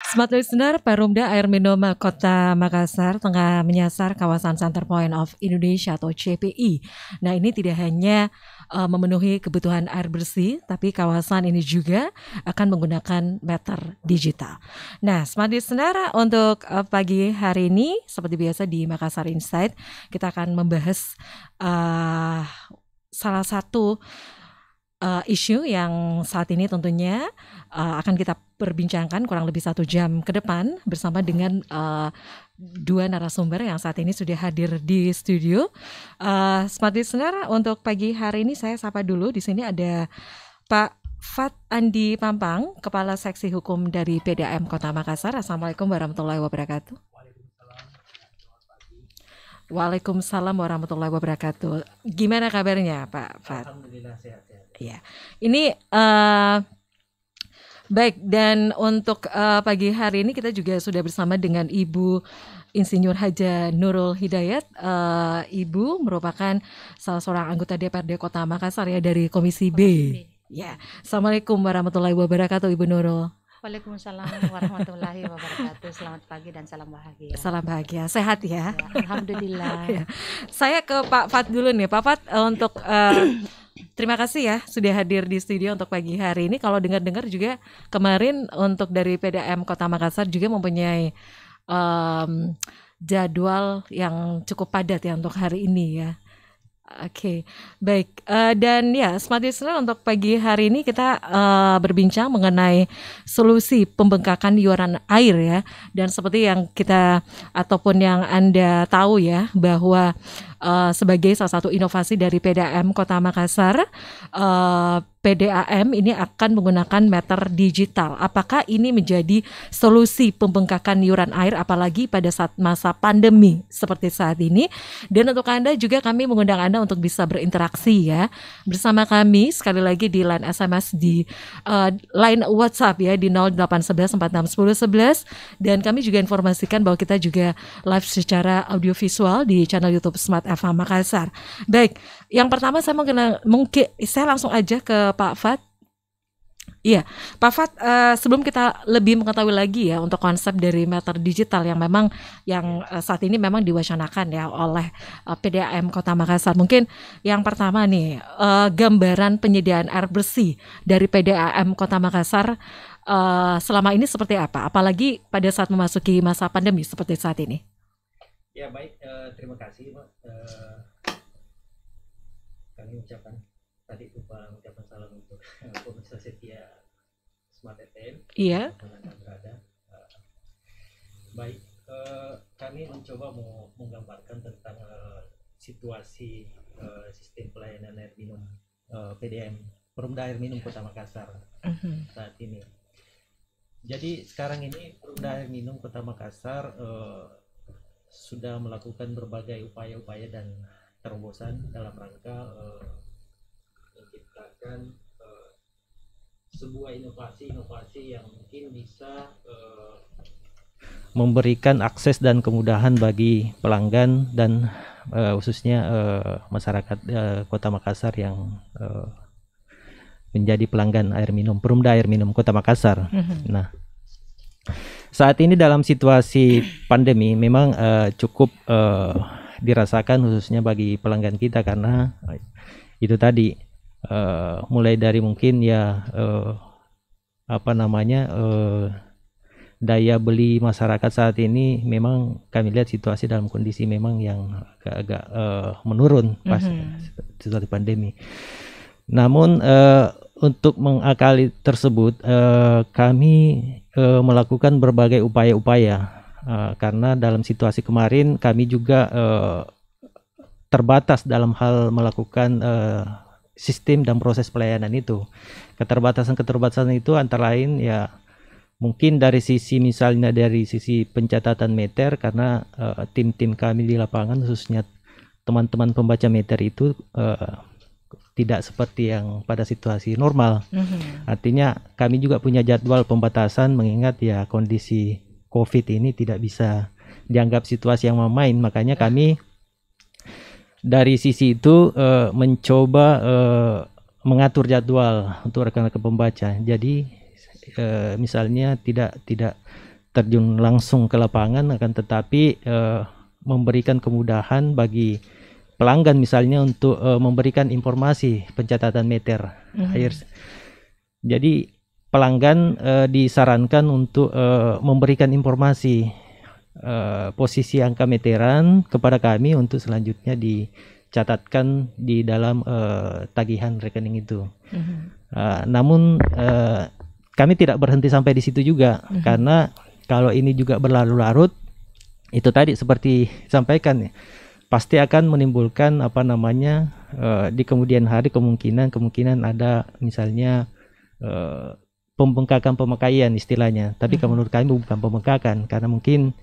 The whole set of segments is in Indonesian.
Smart Listener, Perumda Air Minum Kota Makassar tengah menyasar kawasan Center Point of Indonesia atau CPI. Nah, ini tidak hanya memenuhi kebutuhan air bersih, tapi kawasan ini juga akan menggunakan meter digital. Nah, Smart Listener, untuk pagi hari ini seperti biasa di Makassar Insight, kita akan membahas salah satu isu yang saat ini tentunya akan kita perbincangkan kurang lebih 1 jam ke depan bersama dengan dua narasumber yang saat ini sudah hadir di studio. Smart Listener, untuk pagi hari ini saya sapa dulu. Di sini ada Pak Fat Andi Pampang, Kepala Seksi Hukum dari PDAM Kota Makassar. Assalamualaikum warahmatullahi wabarakatuh. Waalaikumsalam warahmatullahi wabarakatuh. Gimana kabarnya Pak Fat? Alhamdulillah sehat-sehat. Ya, ini baik, dan untuk pagi hari ini kita juga sudah bersama dengan Ibu Insinyur Haja Nurul Hidayat. Ibu merupakan salah seorang anggota DPRD Kota Makassar ya, dari Komisi B. Ya, Assalamualaikum warahmatullahi wabarakatuh Ibu Nurul. Waalaikumsalam warahmatullahi wabarakatuh. Selamat pagi dan salam bahagia. Salam bahagia, sehat ya? Ya, alhamdulillah. Ya. Saya ke Pak Fat dulu nih, Pak Fat, untuk terima kasih ya sudah hadir di studio untuk pagi hari ini. Kalau dengar-dengar juga kemarin untuk dari PDAM Kota Makassar juga mempunyai jadwal yang cukup padat ya untuk hari ini ya. Oke, baik. Dan ya, Smart Listener, untuk pagi hari ini kita berbincang mengenai solusi pembengkakan yuran air ya. Dan seperti yang kita ataupun yang Anda tahu ya, bahwa sebagai salah satu inovasi dari PDAM Kota Makassar, PDAM ini akan menggunakan meter digital. Apakah ini menjadi solusi pembengkakan yuran air apalagi pada saat masa pandemi seperti saat ini? Dan untuk Anda juga, kami mengundang Anda untuk bisa berinteraksi ya bersama kami sekali lagi di line SMS, di line WhatsApp ya, di 0811 461011. Dan kami juga informasikan bahwa kita juga live secara audiovisual di channel YouTube Smart FM Makassar. Baik, yang pertama saya mungkin saya langsung aja ke Pak Fat. Iya, Pak Fat, sebelum kita lebih mengetahui lagi ya untuk konsep dari meter digital yang memang saat ini memang diwacanakan ya oleh PDAM Kota Makassar. Mungkin yang pertama nih, gambaran penyediaan air bersih dari PDAM Kota Makassar selama ini seperti apa? Apalagi pada saat memasuki masa pandemi seperti saat ini. Ya baik, terima kasih Pak. Kami ucapkan tadi lupa mengucapkan salam untuk pemirsa setia Smart FM. Iya. Anda berada. Baik, kami mencoba menggambarkan tentang situasi sistem pelayanan air minum PDAM, Perumda Air Minum Kota Makassar saat ini. Jadi sekarang ini Perumda Air Minum Kota Makassar sudah melakukan berbagai upaya-upaya dan terobosan dalam rangka menciptakan sebuah inovasi yang mungkin bisa memberikan akses dan kemudahan bagi pelanggan dan khususnya masyarakat Kota Makassar yang menjadi pelanggan air minum Perumda Air Minum Kota Makassar. Nah, saat ini dalam situasi pandemi memang cukup dirasakan khususnya bagi pelanggan kita, karena itu tadi mulai dari mungkin ya daya beli masyarakat saat ini memang kami lihat situasi dalam kondisi memang yang agak menurun pas situasi pandemi. Namun untuk mengakali tersebut kami melakukan berbagai upaya-upaya karena dalam situasi kemarin kami juga terbatas dalam hal melakukan sistem dan proses pelayanan itu. Keterbatasan itu antara lain ya mungkin dari sisi misalnya dari sisi pencatatan meter, karena tim-tim kami di lapangan khususnya teman-teman pembaca meter itu tidak seperti yang pada situasi normal. Artinya kami juga punya jadwal pembatasan mengingat ya kondisi COVID ini tidak bisa dianggap situasi yang main. Makanya kami dari sisi itu mencoba mengatur jadwal untuk rekan-rekan pembaca. Jadi misalnya tidak terjun langsung ke lapangan, akan tetapi memberikan kemudahan bagi pelanggan misalnya untuk memberikan informasi pencatatan meter air. Jadi pelanggan disarankan untuk memberikan informasi posisi angka meteran kepada kami untuk selanjutnya dicatatkan di dalam tagihan rekening itu. Namun kami tidak berhenti sampai di situ juga, karena kalau ini juga berlarut-larut, itu tadi seperti sampaikan, pasti akan menimbulkan di kemudian hari kemungkinan ada misalnya pembengkakan pemakaian istilahnya. Tapi menurut kami bukan pembengkakan, karena mungkin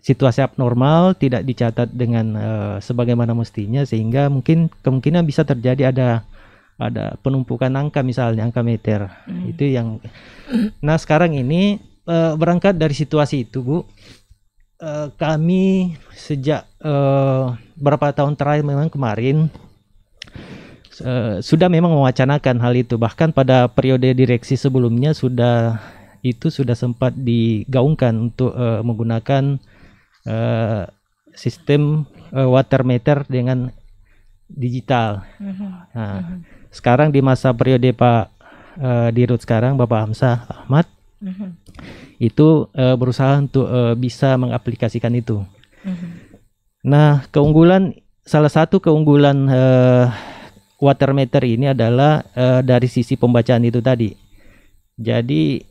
situasi abnormal tidak dicatat dengan sebagaimana mestinya, sehingga mungkin kemungkinan bisa terjadi ada penumpukan angka, misalnya angka meter. Itu yang nah sekarang ini berangkat dari situasi itu, Bu, kami sejak beberapa tahun terakhir, memang kemarin sudah memang mewacanakan hal itu. Bahkan pada periode direksi sebelumnya sudah sempat digaungkan untuk menggunakan sistem water meter dengan digital. Nah, sekarang di masa periode Pak Dirut sekarang, Bapak Hamzah Ahmad, itu berusaha untuk bisa mengaplikasikan itu. Nah, salah satu keunggulan water meter ini adalah dari sisi pembacaan itu tadi. Jadi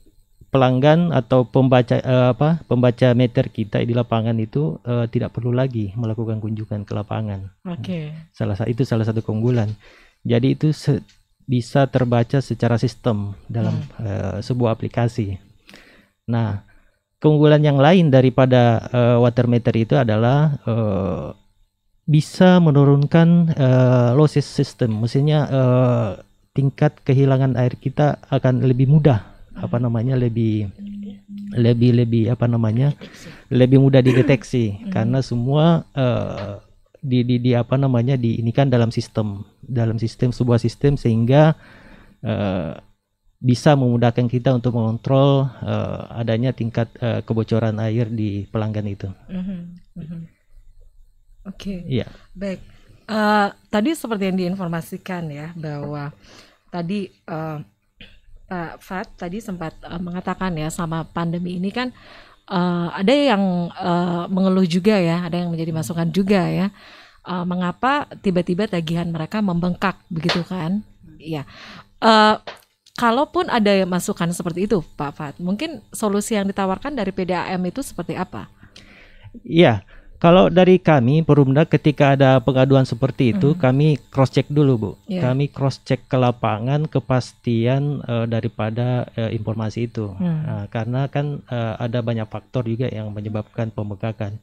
pelanggan atau pembaca meter kita di lapangan itu tidak perlu lagi melakukan kunjungan ke lapangan. Salah satu keunggulan. Jadi itu bisa terbaca secara sistem dalam sebuah aplikasi. Nah, keunggulan yang lain daripada water meter itu adalah bisa menurunkan losses system. Maksudnya tingkat kehilangan air kita akan lebih mudah, lebih mudah dideteksi, karena semua diinikan dalam sebuah sistem, sehingga bisa memudahkan kita untuk mengontrol adanya tingkat kebocoran air di pelanggan itu. Iya. Baik. Tadi seperti yang diinformasikan ya, bahwa tadi Pak Fat tadi sempat mengatakan ya, sama pandemi ini kan ada yang mengeluh juga ya, ada yang menjadi masukan juga ya, mengapa tiba-tiba tagihan mereka membengkak begitu kan? Iya. Kalaupun ada masukan seperti itu, Pak Fat, mungkin solusi yang ditawarkan dari PDAM itu seperti apa? Iya, kalau dari kami Perumda, ketika ada pengaduan seperti itu, kami cross check dulu, Bu. Kami cross check ke lapangan kepastian daripada informasi itu. Karena kan ada banyak faktor juga yang menyebabkan pembengkakan.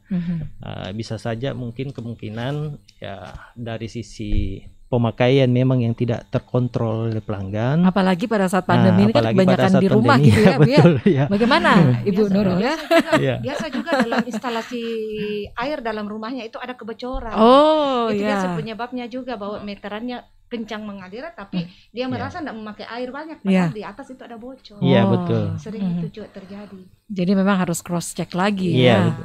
Bisa saja mungkin kemungkinan ya dari sisi pemakaian memang yang tidak terkontrol oleh pelanggan. Apalagi pada saat pandemi ini kan kebanyakan di rumah gitu ya, betul, ya. Bagaimana Ibu Nurul ya? Biasa juga dalam instalasi air dalam rumahnya itu ada kebocoran. Itu biasa penyebabnya juga, bahwa meterannya kencang mengalir, tapi dia merasa tidak memakai air banyak, padahal di atas itu ada bocor. Iya, betul. Sering itu juga terjadi. Jadi memang harus cross check lagi ya.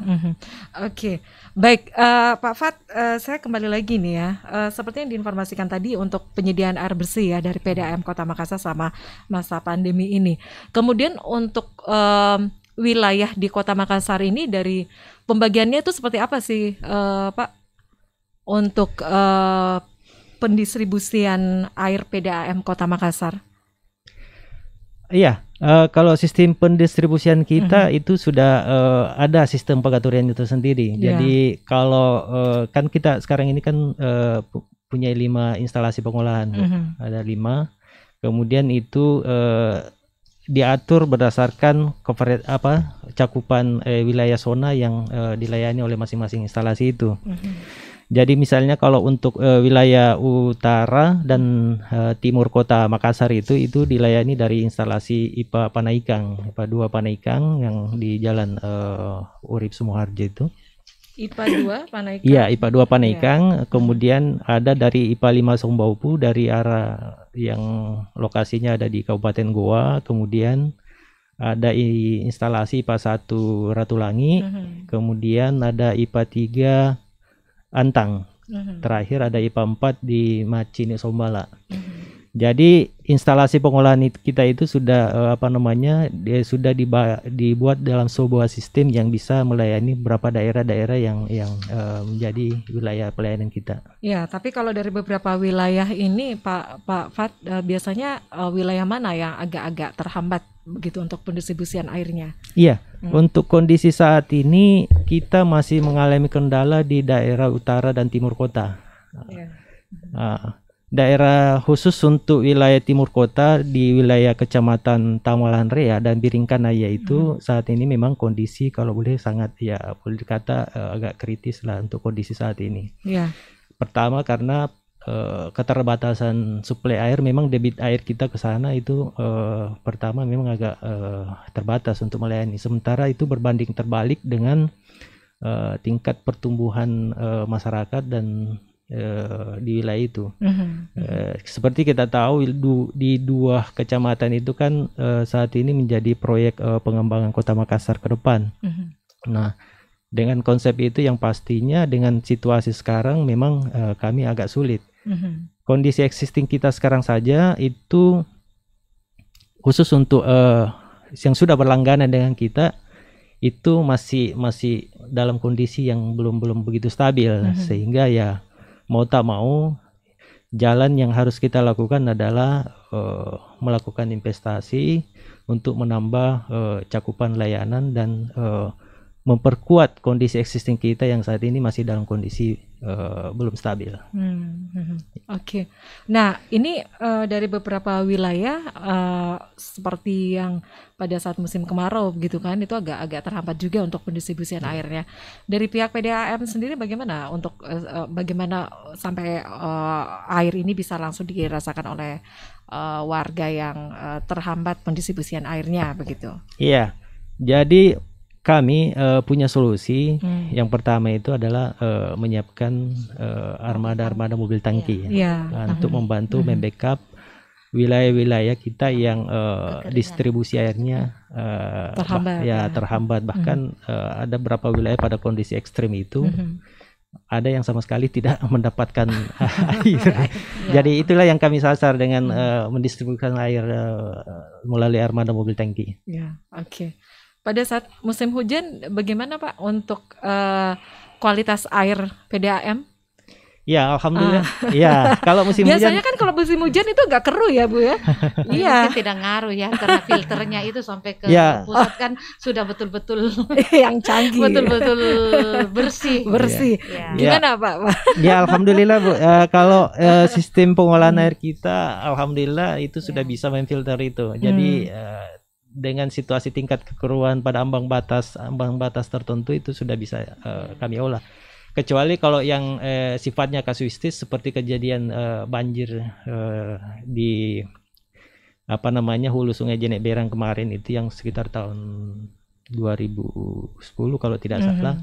Oke. Baik, Pak Fat, saya kembali lagi nih ya. Seperti yang diinformasikan tadi untuk penyediaan air bersih ya dari PDAM Kota Makassar sama masa pandemi ini. Kemudian untuk wilayah di Kota Makassar ini dari pembagiannya itu seperti apa sih, Pak? Untuk pendistribusian air PDAM Kota Makassar? Iya, kalau sistem pendistribusian kita itu sudah ada sistem pengaturan itu sendiri. Jadi kalau kan kita sekarang ini kan punya 5 instalasi pengolahan, ada 5. Kemudian itu diatur berdasarkan cakupan wilayah zona yang dilayani oleh masing-masing instalasi itu. Jadi misalnya kalau untuk wilayah utara dan timur Kota Makassar itu dilayani dari instalasi IPA Panaikang, IPA 2 Panaikang yang di Jalan Urip Sumoharjo itu. IPA 2 Panaikang. Iya, IPA 2 Panaikang. Kemudian ada dari IPA 5 Sombaupu dari arah yang lokasinya ada di Kabupaten Goa. Kemudian ada instalasi IPA 1 Ratulangi, kemudian ada IPA 3 Antang, terakhir ada IPA 4 di Macini Sombala. Jadi instalasi pengolahan kita itu sudah sudah dibuat dalam sebuah sistem yang bisa melayani beberapa daerah-daerah yang menjadi wilayah pelayanan kita. Ya, tapi kalau dari beberapa wilayah ini Pak Fat, biasanya wilayah mana yang agak-agak terhambat begitu untuk pendistribusian airnya? Iya, untuk kondisi saat ini kita masih mengalami kendala di daerah utara dan timur kota. Daerah khusus untuk wilayah timur kota di wilayah Kecamatan Tamalan Rea dan Biringkanaya itu saat ini memang kondisi kalau boleh sangat boleh dikata agak kritis lah untuk kondisi saat ini. Pertama karena keterbatasan suplai air, memang debit air kita ke sana itu pertama memang agak terbatas untuk melayani. Sementara itu berbanding terbalik dengan tingkat pertumbuhan masyarakat dan di wilayah itu. Seperti kita tahu di 2 kecamatan itu kan saat ini menjadi proyek pengembangan Kota Makassar ke depan. Nah, dengan konsep itu yang pastinya dengan situasi sekarang memang kami agak sulit. Kondisi existing kita sekarang saja itu khusus untuk yang sudah berlangganan dengan kita itu masih dalam kondisi yang belum begitu stabil, sehingga mau tak mau jalan yang harus kita lakukan adalah melakukan investasi untuk menambah cakupan layanan dan memperkuat kondisi existing kita yang saat ini masih dalam kondisi belum stabil. Oke. Nah, ini dari beberapa wilayah seperti yang pada saat musim kemarau gitu kan, itu agak terhambat juga untuk pendistribusian airnya. Dari pihak PDAM sendiri bagaimana untuk bagaimana sampai air ini bisa langsung dirasakan oleh warga yang terhambat pendistribusian airnya begitu? Iya. Jadi kami punya solusi. Yang pertama itu adalah menyiapkan armada mobil tangki untuk membantu membackup wilayah-wilayah kita yang distribusi airnya terhambat. Bahkan ada beberapa wilayah pada kondisi ekstrim itu ada yang sama sekali tidak mendapatkan air. Jadi itulah yang kami sasar dengan mendistribusikan air melalui armada mobil tangki. Oke. Pada saat musim hujan bagaimana Pak untuk kualitas air PDAM? Ya, alhamdulillah. Ya, kalau musim biasanya hujan kan kalau musim hujan itu agak keruh ya Bu ya. Iya. Mungkin tidak ngaruh ya karena filternya itu sampai ke pusat kan sudah betul-betul yang canggih. Betul-betul bersih. Ya. Gimana Pak? Ya, alhamdulillah Bu. Kalau sistem pengolahan air kita alhamdulillah itu sudah bisa memfilter itu. Jadi dengan situasi tingkat kekeruhan pada ambang batas tertentu itu sudah bisa kami olah. Kecuali kalau yang sifatnya kasuistis seperti kejadian banjir di Hulu Sungai Jenek Berang kemarin itu yang sekitar tahun 2010 kalau tidak salah.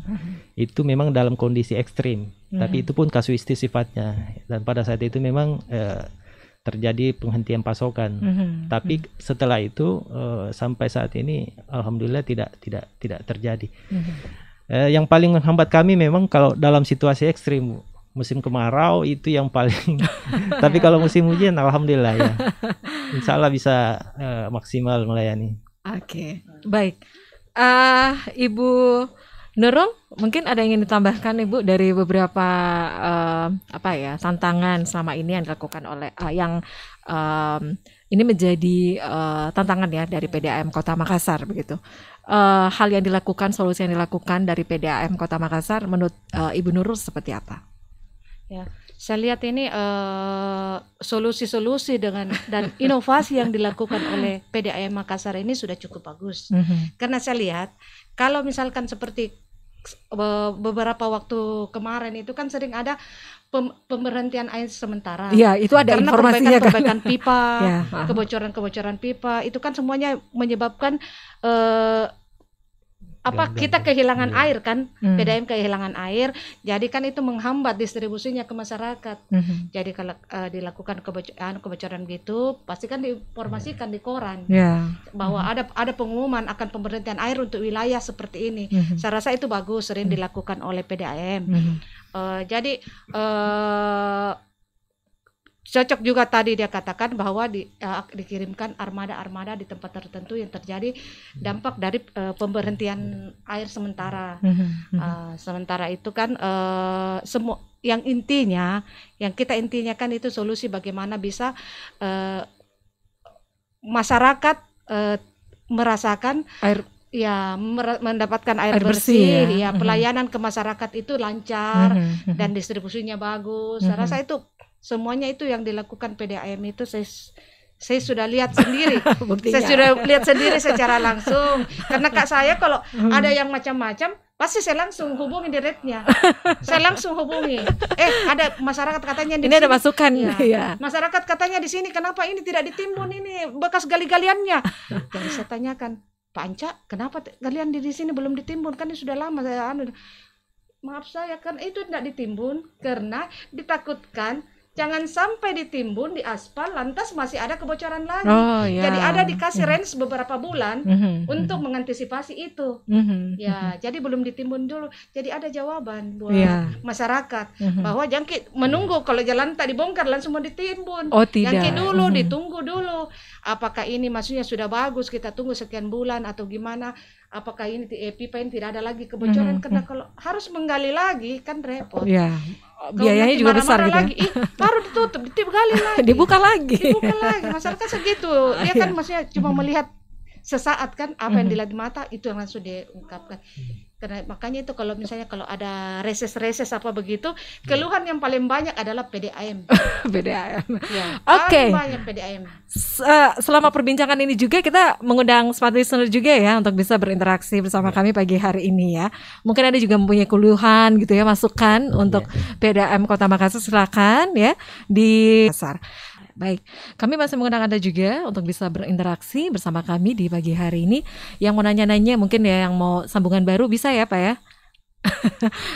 Itu memang dalam kondisi ekstrim, tapi itu pun kasuistis sifatnya dan pada saat itu memang terjadi penghentian pasokan. Tapi setelah itu sampai saat ini alhamdulillah tidak terjadi. Yang paling menghambat kami memang kalau dalam situasi ekstrim, musim kemarau itu yang paling. Tapi kalau musim hujan alhamdulillah ya. Insya Allah bisa maksimal melayani. Oke. Baik. Ibu Nurul, mungkin ada yang ingin ditambahkan Ibu dari beberapa tantangan selama ini yang dilakukan oleh ini menjadi tantangan ya dari PDAM Kota Makassar begitu. Hal yang dilakukan, solusi yang dilakukan dari PDAM Kota Makassar menurut Ibu Nurul seperti apa? Ya, saya lihat ini solusi-solusi dan inovasi yang dilakukan oleh PDAM Makassar ini sudah cukup bagus. Karena saya lihat kalau misalkan seperti beberapa waktu kemarin itu kan sering ada pemberhentian air sementara. Iya, itu ada karena informasinya perbaikan pipa, kebocoran pipa itu kan semuanya menyebabkan kita kehilangan air kan, PDAM kehilangan air, jadi kan itu menghambat distribusinya ke masyarakat. Jadi kalau dilakukan kebocoran gitu, pasti kan diinformasikan di koran bahwa ada pengumuman akan pemberhentian air untuk wilayah seperti ini. Saya rasa itu bagus, sering dilakukan oleh PDAM. Jadi cocok juga tadi dia katakan bahwa dikirimkan armada-armada di tempat tertentu yang terjadi dampak dari pemberhentian air sementara. Sementara itu kan semua yang kita intinya kan itu solusi bagaimana bisa masyarakat merasakan air, mendapatkan air bersih, pelayanan ke masyarakat itu lancar dan distribusinya bagus. Saya rasa itu semuanya itu yang dilakukan PDAM itu saya sudah lihat sendiri. Saya sudah lihat sendiri secara langsung. Karena Kak saya kalau ada yang macam-macam, pasti saya langsung hubungi direknya. Saya langsung hubungi. Ada masyarakat katanya di ini sini. Ada masukan Masyarakat katanya di sini kenapa ini tidak ditimbun, ini bekas gali-galiannya. Jadi saya tanyakan, Pak Anca, kenapa galian di sini belum ditimbun? Kan ini sudah lama saya maaf saya kan itu tidak ditimbun karena ditakutkan jangan sampai ditimbun di aspal lantas masih ada kebocoran lagi. Jadi ada dikasih range beberapa bulan untuk mengantisipasi itu. Jadi belum ditimbun dulu. Jadi ada jawaban buat masyarakat bahwa jangan menunggu kalau jalan tak dibongkar langsung mau ditimbun. Jangan dulu, ditunggu dulu. Apakah ini maksudnya sudah bagus, kita tunggu sekian bulan atau gimana? Apakah ini pipa ini tidak ada lagi kebocoran? Karena kalau harus menggali lagi kan repot. Biayanya juga besar gitu lagi. Baru ditutup, digali lagi. Dibuka lagi. Masyarakat segitu. Dia kan maksudnya cuma melihat sesaat kan apa yang dilihat di mata itu yang langsung diungkapkan. Karena makanya itu kalau misalnya kalau ada reses-reses apa begitu, keluhan yang paling banyak adalah PDAM. PDAM. Paling banyak PDAM. Selama perbincangan ini juga kita mengundang smart listener juga ya untuk bisa berinteraksi bersama kami pagi hari ini ya. Mungkin ada juga mempunyai keluhan gitu ya, masukan untuk PDAM Kota Makassar, silakan ya di Makassar. Baik, kami masih mengundang Anda juga untuk bisa berinteraksi bersama kami di pagi hari ini. Yang mau nanya-nanya mungkin ya, yang mau sambungan baru bisa ya Pak ya.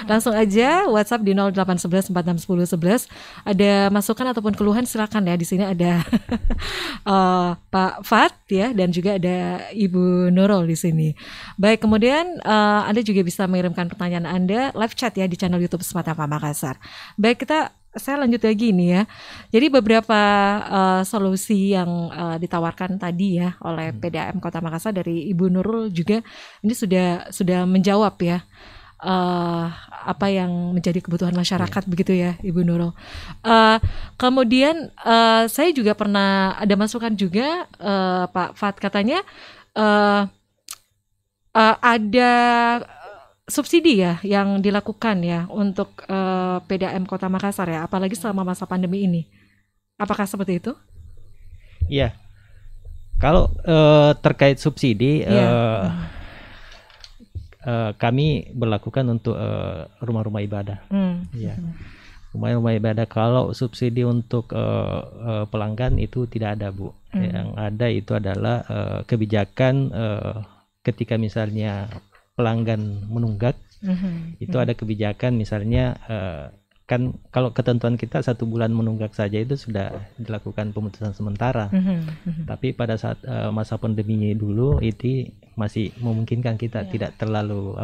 Langsung aja WhatsApp di 0811 4610 11. Ada masukan ataupun keluhan silakan ya. Di sini ada Pak Fat ya, dan juga ada Ibu Nurul di sini. Baik, kemudian Anda juga bisa mengirimkan pertanyaan Anda live chat ya di channel YouTube Smart FM Makassar. Baik, saya lanjut lagi nih ya. Jadi beberapa solusi yang ditawarkan tadi ya oleh PDAM Kota Makassar dari Ibu Nurul juga ini sudah menjawab ya apa yang menjadi kebutuhan masyarakat begitu ya Ibu Nurul. Kemudian saya juga pernah ada masukan juga Pak Fat katanya ada subsidi ya yang dilakukan ya untuk PDAM Kota Makassar ya, apalagi selama masa pandemi ini. Apakah seperti itu? Iya. Kalau terkait subsidi, kami berlakukan untuk rumah-rumah ibadah. Rumah-rumah ibadah. Kalau subsidi untuk pelanggan itu tidak ada, Bu. Yang ada itu adalah kebijakan ketika misalnya pelanggan menunggak, itu ada kebijakan misalnya kan kalau ketentuan kita 1 bulan menunggak saja itu sudah dilakukan pemutusan sementara. Tapi pada saat masa pandeminya dulu itu masih memungkinkan kita tidak terlalu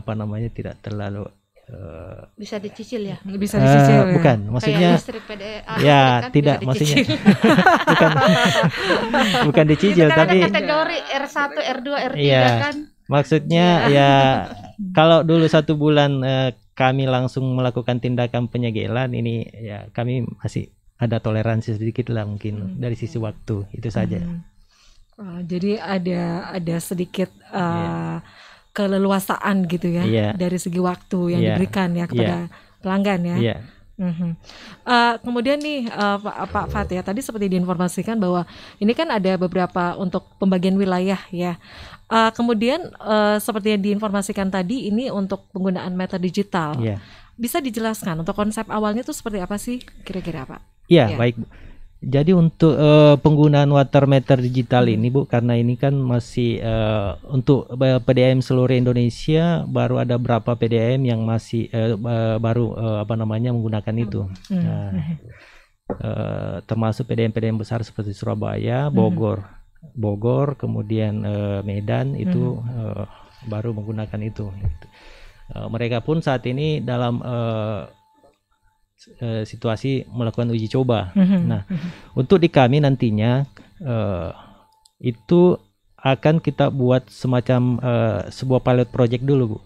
tidak terlalu bisa dicicil ya? Bisa dicicil ya? Bukan, maksudnya kan tidak, maksudnya bukan dicicil tapi ada kategori R1, R2, R3 kan. Maksudnya kalau dulu 1 bulan kami langsung melakukan tindakan penyegelan, ini ya kami masih ada toleransi sedikit lah mungkin dari sisi waktu itu saja. Jadi ada sedikit keleluasaan gitu ya dari segi waktu yang diberikan ya kepada pelanggan ya. Kemudian nih Pak Fat ya, tadi seperti diinformasikan bahwa ini kan ada beberapa untuk pembagian wilayah ya. Kemudian seperti yang diinformasikan tadi ini untuk penggunaan meter digital. Bisa dijelaskan untuk konsep awalnya itu seperti apa sih kira-kira Pak? Baik. Jadi untuk penggunaan water meter digital ini Bu, karena ini kan masih untuk PDAM seluruh Indonesia, baru ada berapa PDAM yang masih baru menggunakan itu. Termasuk PDAM besar seperti Surabaya, Bogor, kemudian Medan itu baru menggunakan itu. Mereka pun saat ini dalam situasi melakukan uji coba. Nah, untuk di kami nantinya itu akan kita buat semacam sebuah pilot project dulu, Bu.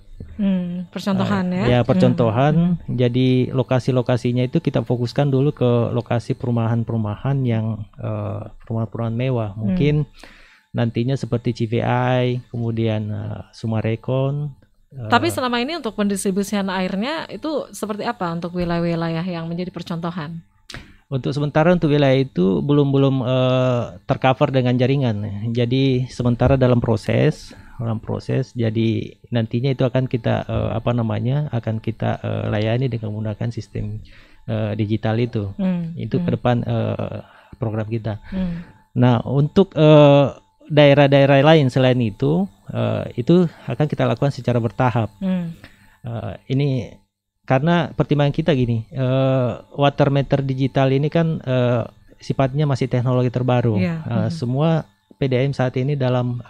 Percontohan ya percontohan. Jadi lokasi-lokasinya itu kita fokuskan dulu ke lokasi perumahan-perumahan yang perumahan-perumahan mewah. Mungkin nantinya seperti CVI, kemudian Sumarekon. Tapi selama ini untuk pendistribusian airnya itu seperti apa untuk wilayah-wilayah yang menjadi percontohan? Untuk sementara untuk wilayah itu belum tercover dengan jaringan. Jadi sementara dalam proses. Jadi nantinya itu akan kita akan kita layani dengan menggunakan sistem digital itu. Itu ke depan program kita. Nah, untuk daerah-daerah lain selain itu akan kita lakukan secara bertahap. Ini karena pertimbangan kita gini, water meter digital ini kan sifatnya masih teknologi terbaru. Semua PDAM saat ini dalam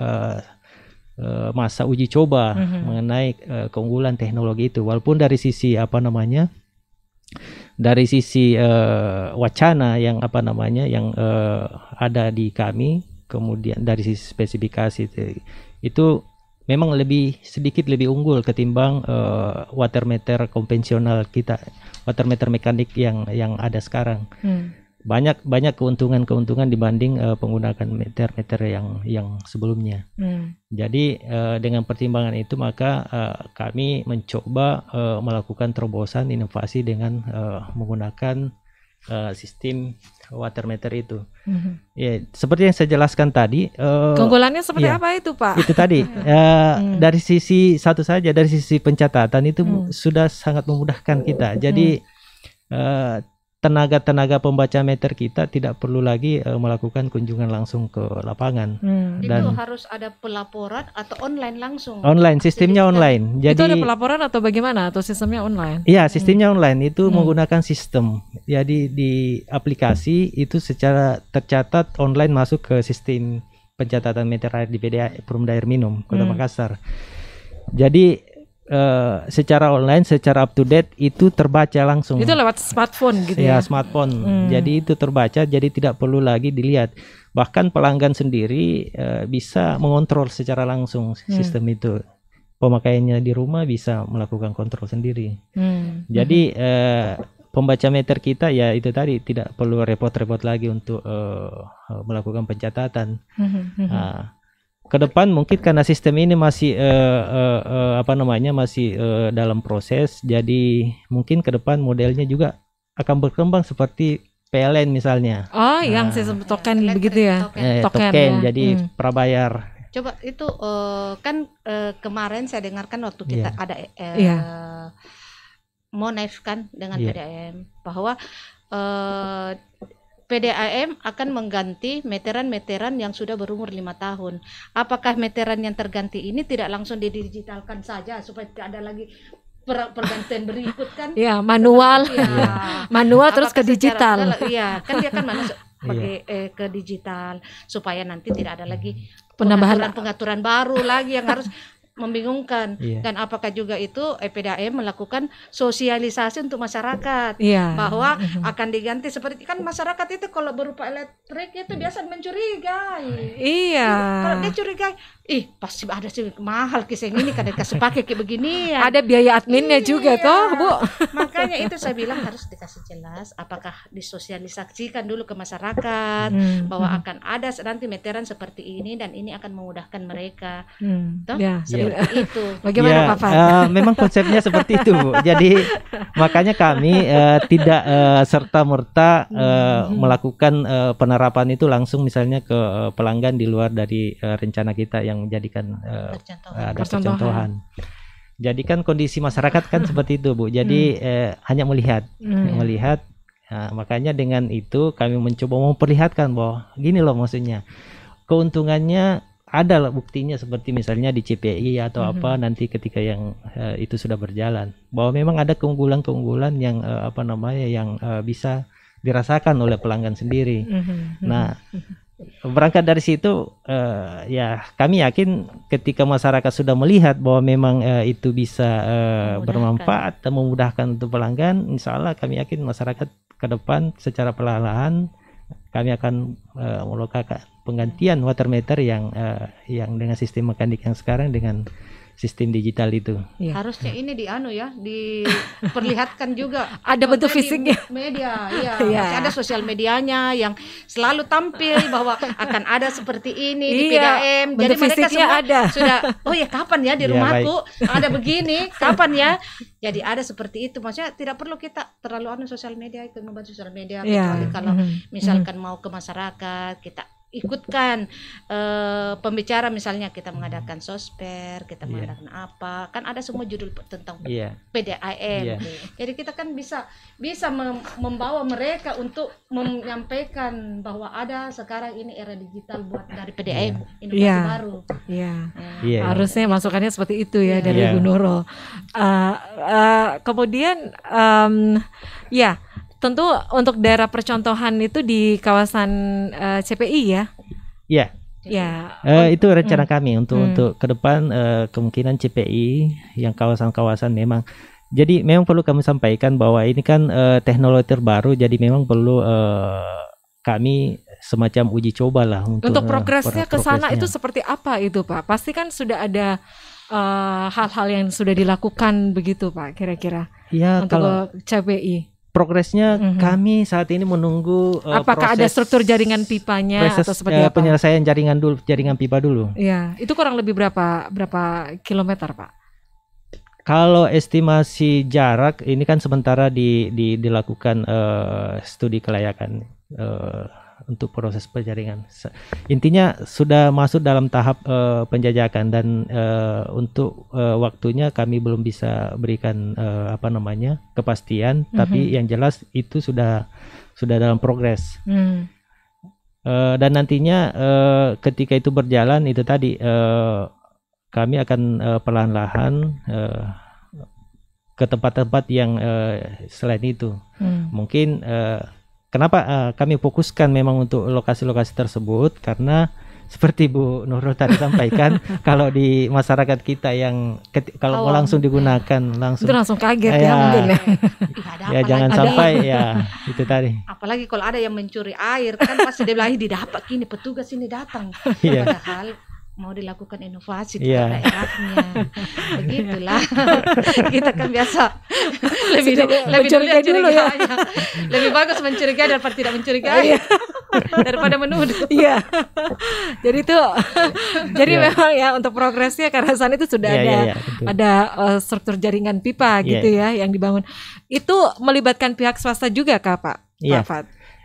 masa uji coba mengenai keunggulan teknologi itu. Walaupun dari sisi wacana yang ada di kami, kemudian dari sisi spesifikasi itu memang sedikit lebih unggul ketimbang water meter konvensional kita, water meter mekanik yang ada sekarang. Banyak keuntungan dibanding penggunaan meter-meter yang sebelumnya. Jadi dengan pertimbangan itu maka kami mencoba melakukan terobosan inovasi dengan menggunakan sistem water meter itu. Ya, seperti yang saya jelaskan tadi. Keunggulannya seperti apa itu, Pak? Itu tadi dari sisi satu saja, dari sisi pencatatan itu sudah sangat memudahkan kita. Jadi tenaga membaca meter kita tidak perlu lagi melakukan kunjungan langsung ke lapangan. Dan itu harus ada pelaporan atau online langsung. Online, sistemnya online. Jadi itu ada pelaporan atau bagaimana? Atau sistemnya online? Iya, sistemnya online itu menggunakan sistem. Jadi di aplikasi itu secara tercatat online masuk ke sistem pencatatan meter air di Perumda Air Minum Kota Makassar. Jadi secara online, secara up to date itu terbaca langsung. Itu lewat smartphone gitu ya? Ya, smartphone. Jadi itu terbaca, jadi tidak perlu lagi dilihat. Bahkan pelanggan sendiri bisa mengontrol secara langsung sistem itu. Pemakaiannya di rumah bisa melakukan kontrol sendiri. Jadi pembaca meter kita ya itu tadi tidak perlu repot-repot lagi untuk melakukan pencatatan. Ke depan mungkin karena sistem ini masih masih dalam proses, jadi mungkin ke depan modelnya juga akan berkembang seperti PLN misalnya. Oh, yang sistem token begitu ya? Token ya. Jadi prabayar. Coba itu kan kemarin saya dengarkan waktu kita ada Monef kan dengan PDAM bahwa PDAM akan mengganti meteran-meteran yang sudah berumur 5 tahun. Apakah meteran yang terganti ini tidak langsung didigitalkan saja supaya tidak ada lagi pergantian berikut kan? Ya, manual. Manual terus ke digital. Iya, kan dia kan masuk pakai ke digital supaya nanti tidak ada lagi pengaturan baru lagi yang harus membingungkan. Dan apakah juga itu PDAM melakukan sosialisasi untuk masyarakat bahwa akan diganti seperti kan masyarakat itu kalau berupa elektrik itu biasa mencurigai. Kalau dia curigai, pasti ada sih mahal kisah ini kadang kasih pakai kayak begini. Ada biaya adminnya juga toh, Bu. Makanya itu saya bilang harus dikasih jelas apakah disosialisasikan dulu ke masyarakat bahwa akan ada nanti meteran seperti ini dan ini akan memudahkan mereka. Itu. Bagaimana Pak Fad? Memang konsepnya seperti itu, Bu. Jadi makanya kami tidak serta-merta melakukan penerapan itu langsung misalnya ke pelanggan di luar dari rencana kita yang menjadikan ada percontohan. Jadi kan kondisi masyarakat kan seperti itu, Bu. Jadi hanya melihat Nah, makanya dengan itu kami mencoba memperlihatkan bahwa gini loh maksudnya. Keuntungannya ada lah buktinya seperti misalnya di CPI atau apa nanti ketika yang itu sudah berjalan. Bahwa memang ada keunggulan-keunggulan yang yang bisa dirasakan oleh pelanggan sendiri. Nah, berangkat dari situ ya kami yakin ketika masyarakat sudah melihat bahwa memang itu bisa bermanfaat dan memudahkan untuk pelanggan, insya Allah kami yakin masyarakat ke depan secara perlahan kami akan melakukan penggantian water meter yang dengan sistem mekanik yang sekarang dengan sistem digital itu. Ya. Harusnya ini diperlihatkan juga. Ada bentuk fisiknya. Media, ya. Masih ada sosial medianya yang selalu tampil bahwa akan ada seperti ini di PDAM. Jadi mereka semua sudah, oh ya kapan ya di rumahku ada begini, kapan ya. Jadi ada seperti itu. Maksudnya tidak perlu kita terlalu sosial media, ikut membantu sosial media. Kecuali kalau misalkan mau ke masyarakat, kita ikutkan pembicara, misalnya kita mengadakan sosper, kita mengadakan apa, kan ada semua judul tentang PDAM. Jadi kita kan bisa membawa mereka untuk menyampaikan bahwa ada sekarang ini era digital buat dari PDAM, inovasi baru. Harusnya masukannya seperti itu ya dari Bu Nurul. Kemudian tentu untuk daerah percontohan itu di kawasan CPI ya. Iya. Itu rencana kami untuk ke depan, kemungkinan CPI yang kawasan-kawasan memang. Jadi memang perlu kami sampaikan bahwa ini kan teknologi terbaru, jadi memang perlu kami semacam uji coba lah untuk progresnya ke sana. Itu seperti apa itu Pak? Pasti kan sudah ada hal-hal yang sudah dilakukan begitu Pak kira-kira untuk kalau CPI. Progresnya kami saat ini menunggu apakah ada struktur jaringan pipanya atau seperti apa? Penyelesaian jaringan pipa dulu. Iya, itu kurang lebih berapa kilometer, Pak? Kalau estimasi jarak ini kan sementara dilakukan studi kelayakan untuk proses penjaringan. Intinya sudah masuk dalam tahap penjajakan dan untuk waktunya kami belum bisa berikan kepastian, tapi yang jelas itu sudah dalam progres. Dan nantinya ketika itu berjalan itu tadi kami akan perlahan-lahan ke tempat-tempat yang selain itu. Mungkin kenapa kami fokuskan memang untuk lokasi-lokasi tersebut, karena seperti Bu Nurul tadi sampaikan, kalau di masyarakat kita yang kalau mau langsung digunakan langsung kaget mungkin ya jangan sampai itu tadi. Apalagi kalau ada yang mencuri air kan pasti dia bilang didapat gini, petugas ini datang. Padahal mau dilakukan inovasi di daerahnya, begitulah. Kita kan biasa lebih dulu ya. Lebih bagus mencurigai daripada tidak mencurigai, daripada menuduh. Iya. Jadi itu, memang ya untuk progresnya karena sana itu sudah ada struktur jaringan pipa gitu ya yang dibangun. Itu melibatkan pihak swasta juga kah Pak? Iya.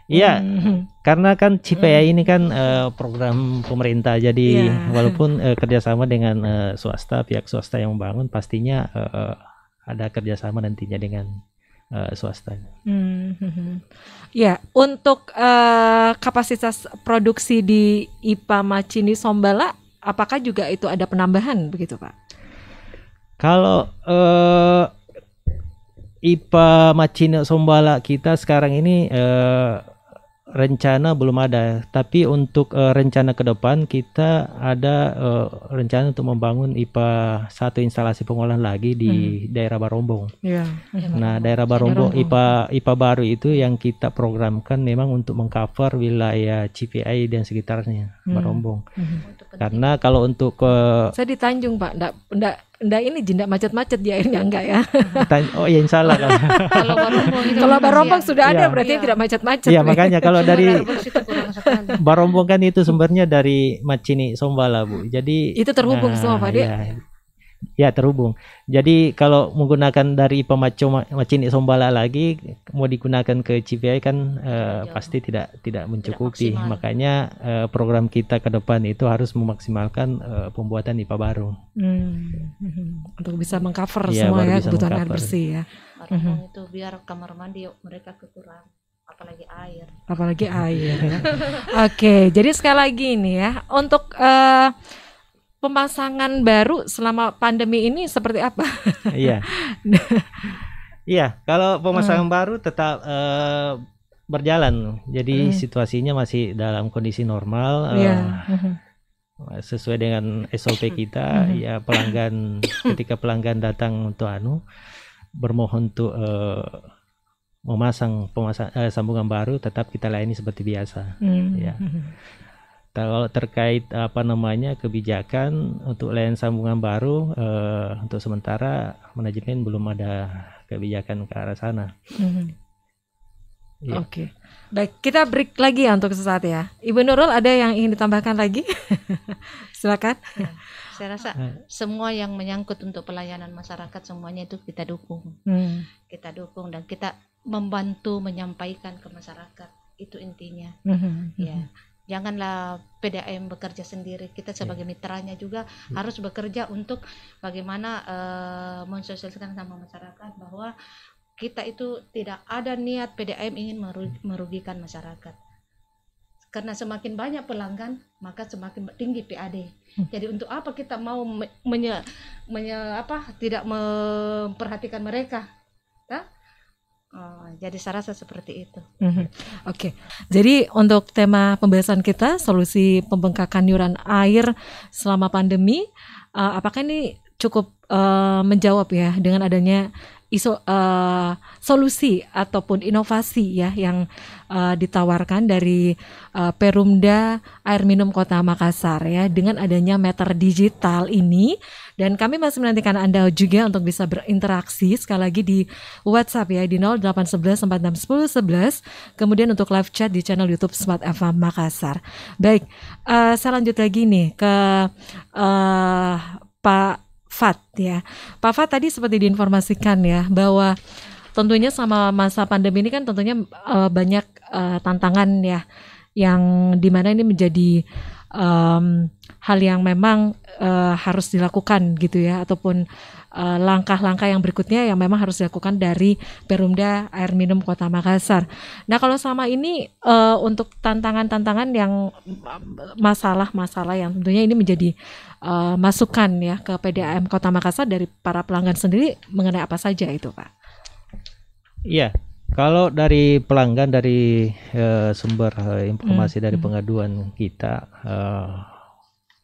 Iya, karena kan CPI ini kan program pemerintah, jadi walaupun kerjasama dengan pihak swasta yang membangun, pastinya ada kerjasama nantinya dengan swasta. Ya, untuk kapasitas produksi di IPA Macini Sombala, apakah juga itu ada penambahan begitu Pak? Kalau IPA Macini Sombala kita sekarang ini rencana belum ada, tapi untuk rencana ke depan kita ada rencana untuk membangun IPA satu instalasi pengolahan lagi di daerah Barombong. Nah, daerah Barombong IPA baru itu yang kita programkan memang untuk mengcover wilayah CPI dan sekitarnya Barombong. Karena kalau untuk saya di Tanjung Pak, enggak ini jendak macet-macet di airnya enggak ya? Oh ya insya Allah. Kalau Barombong sudah ada berarti tidak macet-macet. Iya makanya kalau dari Barombong kan itu sumbernya dari Macini Sombala Bu. Jadi itu terhubung semua Pak Dek? Ya terhubung. Jadi kalau menggunakan dari IPA Macini Sombala lagi mau digunakan ke CPI kan pasti tidak mencukupi. Makanya program kita ke depan itu harus memaksimalkan pembuatan IPA baru. Untuk bisa mengcover semua ya kebutuhan air bersih ya. Barombong itu biar kamar mandi mereka kekurangan. apalagi air. Apalagi air. Ya. Oke, jadi sekali lagi nih ya, untuk pemasangan baru selama pandemi ini seperti apa? Iya. Iya, kalau pemasangan baru tetap berjalan. Jadi situasinya masih dalam kondisi normal. Sesuai dengan SOP kita, ya pelanggan ketika pelanggan datang untuk bermohon untuk memasang sambungan baru, tetap kita layani seperti biasa. Ya. Kalau terkait kebijakan untuk layanan sambungan baru, untuk sementara manajemen belum ada kebijakan ke arah sana. Ya. Oke. Baik, kita break lagi ya untuk sesaat ya. Ibu Nurul, ada yang ingin ditambahkan lagi? Silakan. Ya, saya rasa semua yang menyangkut untuk pelayanan masyarakat semuanya itu kita dukung. Kita dukung dan kita membantu menyampaikan ke masyarakat. Itu intinya. Ya. Janganlah PDAM bekerja sendiri. Kita sebagai mitranya juga harus bekerja untuk bagaimana mensosialisasikan sama masyarakat bahwa kita itu tidak ada niat PDAM ingin merugikan masyarakat. Karena semakin banyak pelanggan, maka semakin tinggi PAD. Jadi untuk apa kita mau tidak memperhatikan mereka? Jadi saya rasa seperti itu. Oke. Jadi untuk tema pembahasan kita, solusi pembengkakan yuran air selama pandemi, apakah ini cukup menjawab ya dengan adanya solusi ataupun inovasi ya yang ditawarkan dari Perumda Air Minum Kota Makassar ya dengan adanya meter digital ini, dan kami masih menantikan Anda juga untuk bisa berinteraksi sekali lagi di WhatsApp ya di 0811 4610 11, kemudian untuk live chat di channel YouTube Smart FM Makassar. Baik, saya lanjut lagi nih ke Pak Fat ya. Pak Fat, tadi seperti diinformasikan ya bahwa tentunya sama masa pandemi ini kan tentunya banyak tantangan ya, yang dimana ini menjadi hal yang memang harus dilakukan gitu ya, ataupun langkah-langkah yang berikutnya yang memang harus dilakukan dari Perumda Air Minum Kota Makassar. Nah, kalau selama ini untuk tantangan-tantangan yang masalah-masalah yang tentunya ini menjadi masukan ya ke PDAM Kota Makassar dari para pelanggan sendiri, mengenai apa saja itu, Pak? Iya, kalau dari pelanggan, dari sumber informasi dari pengaduan kita,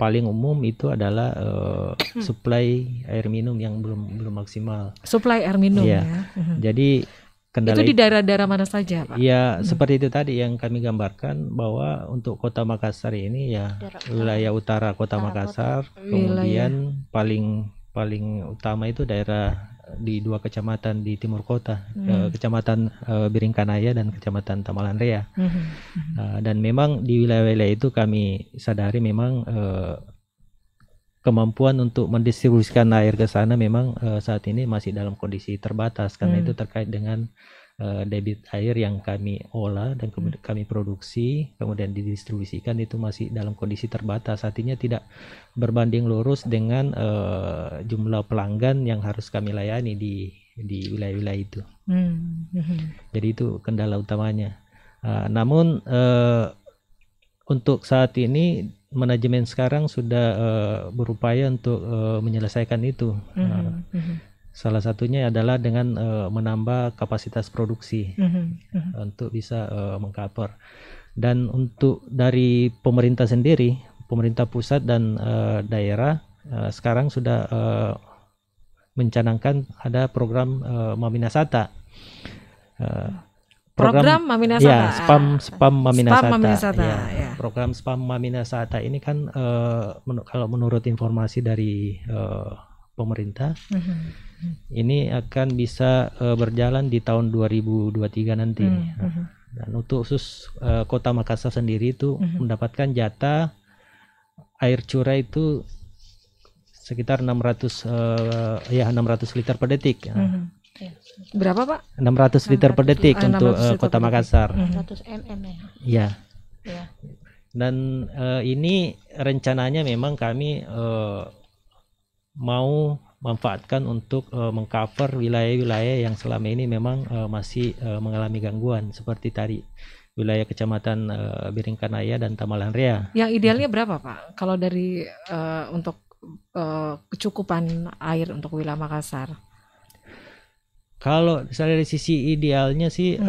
paling umum itu adalah suplai air minum yang belum maksimal. Suplai air minum ya. Jadi kendala itu di daerah-daerah mana saja, Pak? Ya, seperti itu tadi yang kami gambarkan, bahwa untuk Kota Makassar ini ya wilayah utara Kota Makassar, kemudian paling utama itu daerah di 2 kecamatan di timur kota, Kecamatan Biringkanaya dan Kecamatan Tamalan Rea. Dan memang di wilayah-wilayah itu kami sadari memang kemampuan untuk mendistribusikan air ke sana memang saat ini masih dalam kondisi terbatas, karena itu terkait dengan debit air yang kami olah dan kami produksi kemudian didistribusikan itu masih dalam kondisi terbatas, artinya tidak berbanding lurus dengan jumlah pelanggan yang harus kami layani di wilayah-wilayah itu. Jadi itu kendala utamanya. Namun untuk saat ini manajemen sekarang sudah berupaya untuk menyelesaikan itu. Salah satunya adalah dengan menambah kapasitas produksi untuk bisa mengcover. Dan untuk dari pemerintah sendiri, pemerintah pusat dan daerah sekarang sudah mencanangkan ada program Maminasata. Program Maminasata. Ya, spam Maminasata. Spam Maminasata. Ya. Program spam Maminasata ini kan kalau menurut informasi dari pemerintah, ini akan bisa berjalan di tahun 2023 nanti. Dan untuk khusus Kota Makassar sendiri itu mendapatkan jatah air curah itu sekitar 600 liter per detik. Berapa, Pak? 600 liter per detik untuk Kota Makassar. 100 mm ya. Dan ini rencananya memang kami mau manfaatkan untuk mengcover wilayah-wilayah yang selama ini memang masih mengalami gangguan seperti tadi wilayah Kecamatan Biringkanaya dan Tamalanrea. Yang idealnya berapa Pak? Kalau dari untuk kecukupan air untuk wilayah Makassar? Kalau misalnya dari sisi idealnya sih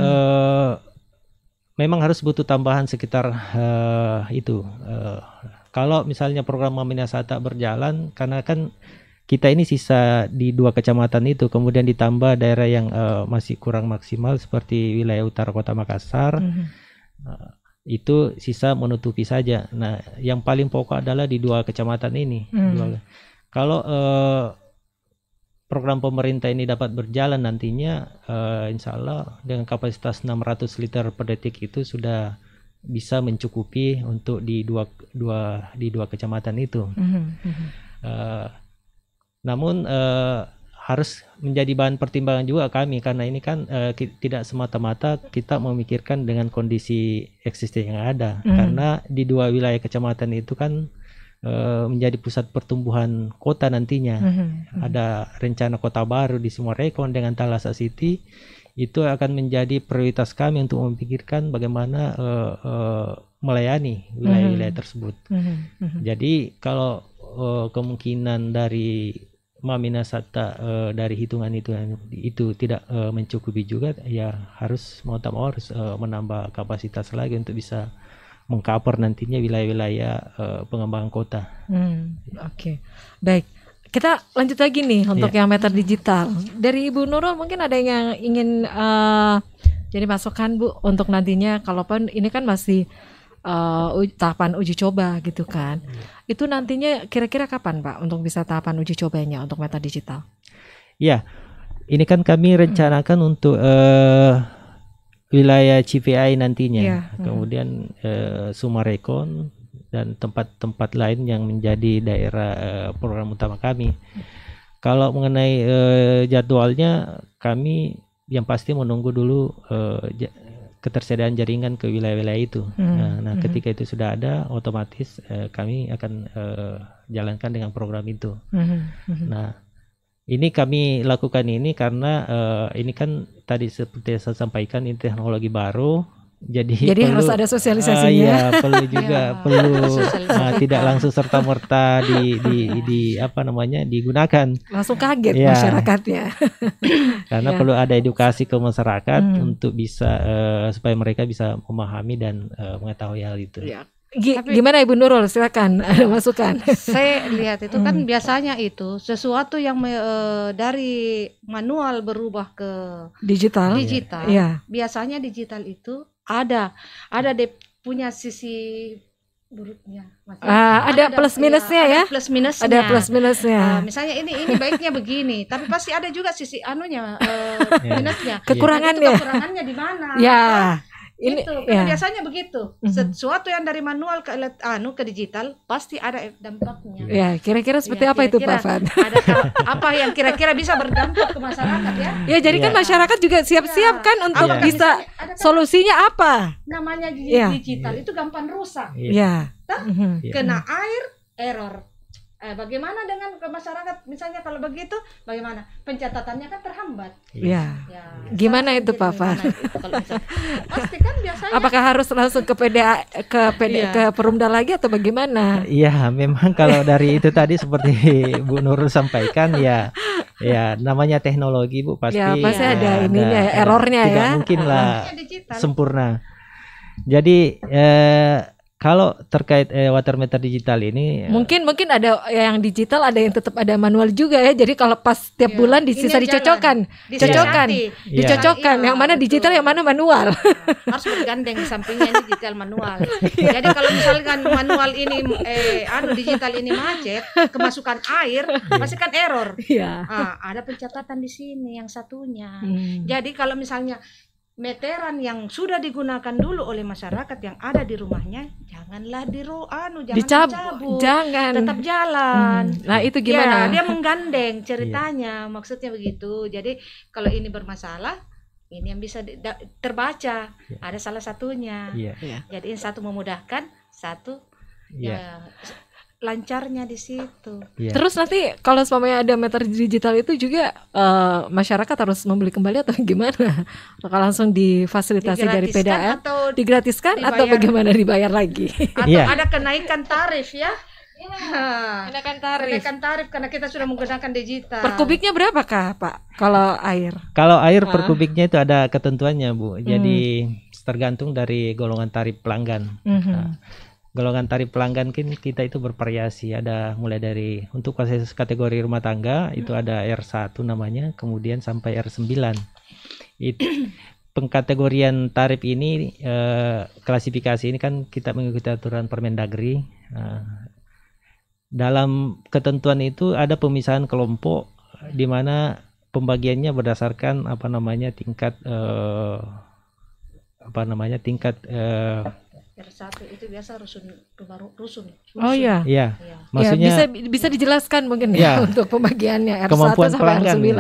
memang harus butuh tambahan sekitar itu. Kalau misalnya program Maminasata berjalan, karena kan kita ini sisa di 2 kecamatan itu, kemudian ditambah daerah yang masih kurang maksimal seperti wilayah utara Kota Makassar, itu sisa menutupi saja. Nah, yang paling pokok adalah di 2 kecamatan ini. Kalau program pemerintah ini dapat berjalan nantinya, insya Allah dengan kapasitas 600 liter per detik itu sudah bisa mencukupi untuk di dua kecamatan itu. Namun harus menjadi bahan pertimbangan juga kami, karena ini kan tidak semata-mata kita memikirkan dengan kondisi existing yang ada, karena di 2 wilayah kecamatan itu kan menjadi pusat pertumbuhan kota nantinya. Ada rencana kota baru di Sumarekon dengan Thalassa City. Itu akan menjadi prioritas kami untuk memikirkan bagaimana melayani wilayah-wilayah tersebut. Jadi kalau kemungkinan dari Maminasata dari hitungan itu tidak mencukupi juga, ya harus mau tak mau harus menambah kapasitas lagi untuk bisa mengcover nantinya wilayah-wilayah pengembangan kota. Oke. Baik. Kita lanjut lagi nih untuk yang meter digital. Dari Ibu Nurul mungkin ada yang ingin jadi masukan Bu untuk nantinya, kalaupun ini kan masih tahapan uji coba gitu kan. Itu nantinya kira-kira kapan Pak untuk bisa tahapan uji cobanya untuk meter digital? Ya, ini kan kami rencanakan untuk wilayah CVI nantinya, kemudian Sumarekon dan tempat-tempat lain yang menjadi daerah program utama kami. Kalau mengenai jadwalnya, kami yang pasti menunggu dulu ketersediaan jaringan ke wilayah-wilayah itu. Nah, ketika itu sudah ada, otomatis kami akan jalankan dengan program itu. Nah, ini kami lakukan ini karena ini kan tadi seperti saya sampaikan, ini teknologi baru. Jadi perlu, harus ada sosialisasinya. Ya, perlu juga tidak langsung serta-merta digunakan. Langsung kaget masyarakatnya. Karena perlu ada edukasi ke masyarakat untuk bisa supaya mereka bisa memahami dan mengetahui hal itu. Gimana Ibu Nurul, silakan ada masukan. Saya lihat itu kan biasanya itu sesuatu yang dari manual berubah ke digital. Biasanya digital itu ada punya sisi buruknya. Ada plus minusnya ya. Ada plus minusnya. Misalnya ini baiknya begini, tapi pasti ada juga sisi minusnya. Kekurangannya di mana? Biasanya begitu. Sesuatu yang dari manual ke digital pasti ada dampaknya. Ya, kira-kira seperti apa itu Pak Fad? Ada apa yang kira-kira bisa berdampak ke masyarakat ya? Ya, jadi kan masyarakat juga siap-siap kan untuk bisa solusinya apa? Namanya digital itu gampang rusak. Kena air, error. Bagaimana dengan ke masyarakat? Misalnya kalau begitu, bagaimana? Pencatatannya kan terhambat. Gimana itu Pak Fad? Pasti kan biasanya. Apakah harus langsung ke ke Perumda lagi atau bagaimana? Iya, memang kalau dari itu tadi seperti Bu Nurul sampaikan ya namanya teknologi Bu, pasti ada ininya errornya tidak mungkin lah sempurna. Jadi kalau terkait water meter digital ini mungkin ada yang digital, ada yang tetap ada manual juga ya. Jadi kalau pas tiap bulan bisa dicocokkan. Yang mana digital, yang mana manual. Harus bergandeng di sampingnya ini digital manual. Jadi kalau misalkan manual ini digital ini macet, kemasukan air pasti kan error. Ada pencatatan di sini yang satunya. Jadi kalau misalnya meteran yang sudah digunakan dulu oleh masyarakat yang ada di rumahnya, janganlah dicabut, tetap jalan. Nah itu gimana? Dia menggandeng ceritanya, maksudnya begitu. Jadi kalau ini bermasalah, ini yang bisa terbaca, ada salah satunya. Jadi satu memudahkan, satu lancarnya di situ. Yeah. Terus nanti kalau semuanya ada meter digital itu juga masyarakat harus membeli kembali atau gimana? Apakah langsung difasilitasi dari PDAM? Atau digratiskan dibayar, atau bagaimana dibayar lagi? Atau ada kenaikan tarif ya? Kenaikan tarif karena kita sudah menggunakan digital. Per kubiknya berapa kah Pak kalau air? Kalau air per kubiknya itu ada ketentuannya Bu. Jadi tergantung dari golongan tarif pelanggan. Golongan tarif pelanggan kita itu bervariasi. Ada mulai dari untuk kategori rumah tangga itu ada R1 namanya, kemudian sampai R9. Itu pengkategorian tarif ini klasifikasi ini kan kita mengikuti aturan Permendagri. Dalam ketentuan itu ada pemisahan kelompok di mana pembagiannya berdasarkan tingkat R1 itu biasa rusun. Oh iya. Iya. Maksudnya bisa dijelaskan mungkin untuk pembagiannya R1 sampai R9.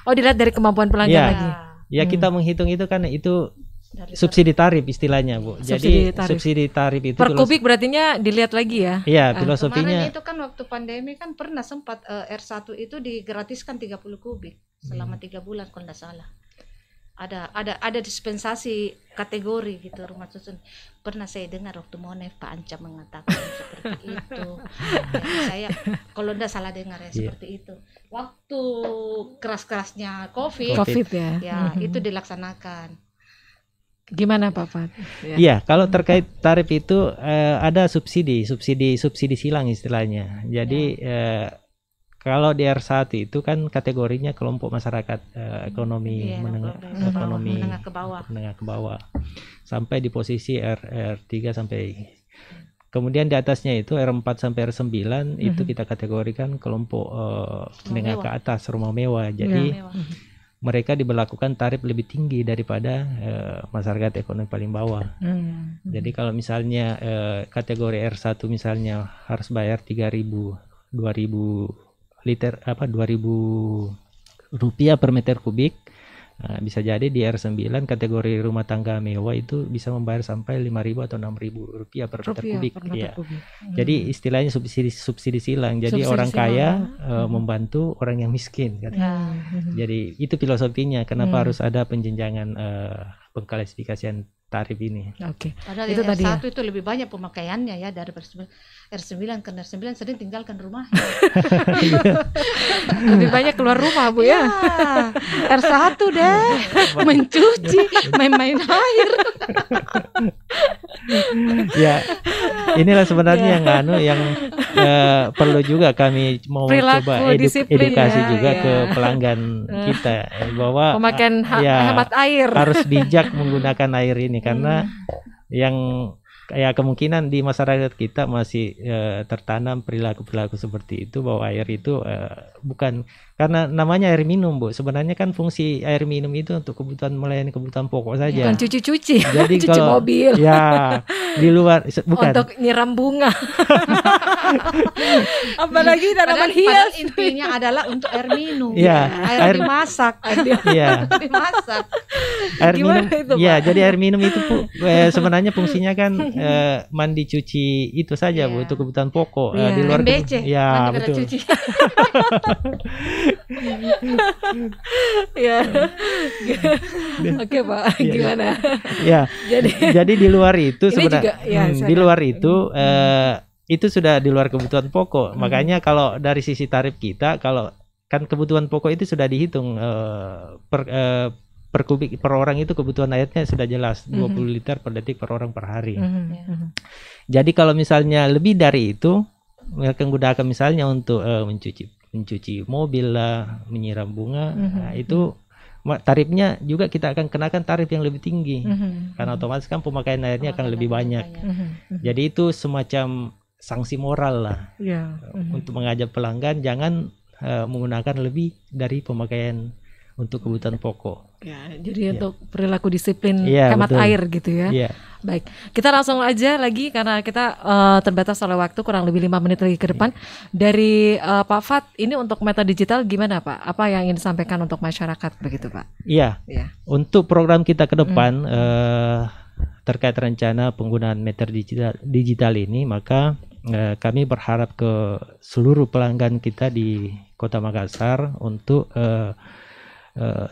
Oh, dilihat dari kemampuan pelanggan lagi. Ya, kita menghitung itu kan itu subsidi tarif istilahnya Bu. Jadi subsidi tarif itu per kubik berartinya dilihat lagi ya. Iya, filosofinya. Kemarin itu kan waktu pandemi kan pernah sempat R1 itu digratiskan 30 kubik selama 3 bulan kalau tidak salah. Ada dispensasi kategori gitu rumah susun. Pernah saya dengar waktu Monef Pak Anca mengatakan seperti itu. Saya kalau tidak salah dengar seperti itu. Waktu keras-kerasnya COVID ya. Itu dilaksanakan. Gimana Pak Fat? Iya, kalau terkait tarif itu ada subsidi silang istilahnya. Jadi kalau di R1 itu kan kategorinya kelompok masyarakat ekonomi menengah ke bawah sampai di posisi R3 sampai kemudian di atasnya itu R4 sampai R9 itu kita kategorikan kelompok menengah ke atas, rumah mewah. Jadi mereka diberlakukan tarif lebih tinggi daripada masyarakat ekonomi paling bawah. Jadi kalau misalnya kategori R1 misalnya harus bayar 2.000 rupiah per meter kubik, bisa jadi di R9 kategori rumah tangga mewah itu bisa membayar sampai 5.000 atau 6.000 rupiah per meter kubik. Jadi istilahnya subsidi silang. Jadi orang kaya membantu orang yang miskin kan. Jadi itu filosofinya kenapa harus ada penjenjangan pengklasifikasian tarif ini. Padahal itu R1 itu lebih banyak pemakaiannya ya dari R9 karena R9 sering tinggalkan rumah. Lebih banyak keluar rumah Bu ya. R1 deh mencuci, main-main air. Ya, inilah sebenarnya yang perlu juga kami mau coba edukasi juga ke pelanggan kita bahwa pemakaian hemat air harus bijak menggunakan air ini karena yang kemungkinan di masyarakat kita masih tertanam perilaku seperti itu bahwa air itu bukan karena namanya air minum Bu. Sebenarnya kan fungsi air minum itu untuk melayani kebutuhan pokok saja. Bukan cuci-cuci. Jadi cuci kalau mobil. Ya, di luar bukan. Untuk nyiram bunga. Apalagi tanaman hias. Intinya adalah untuk air minum. Air dimasak. Dimasak. Air minum. Jadi air minum itu sebenarnya fungsinya kan mandi cuci itu saja Bu untuk kebutuhan pokok. Di luar MBC. Betul. Oke Pak, gimana? Jadi di luar itu sebenarnya di luar itu sudah di luar kebutuhan pokok. Makanya kalau dari sisi tarif kita, kalau kan kebutuhan pokok itu sudah dihitung per kubik per orang itu kebutuhan airnya sudah jelas 20 liter per detik per orang per hari. Jadi kalau misalnya lebih dari itu mereka gunakan misalnya untuk mencuci mobil lah, menyiram bunga, nah, itu tarifnya juga kita akan kenakan tarif yang lebih tinggi karena otomatis kan pemakaian airnya akan lebih banyak. Jadi itu semacam sanksi moral lah untuk mengajak pelanggan jangan menggunakan lebih dari pemakaian untuk kebutuhan pokok. Jadi untuk perilaku disiplin hemat air gitu ya. Baik, kita langsung aja lagi karena kita terbatas oleh waktu kurang lebih 5 menit lagi ke depan. Dari Pak Fat, ini untuk meta digital gimana Pak? Apa yang ingin disampaikan untuk masyarakat begitu Pak? Untuk program kita ke depan terkait rencana penggunaan meter digital ini, maka kami berharap ke seluruh pelanggan kita di Kota Makassar untuk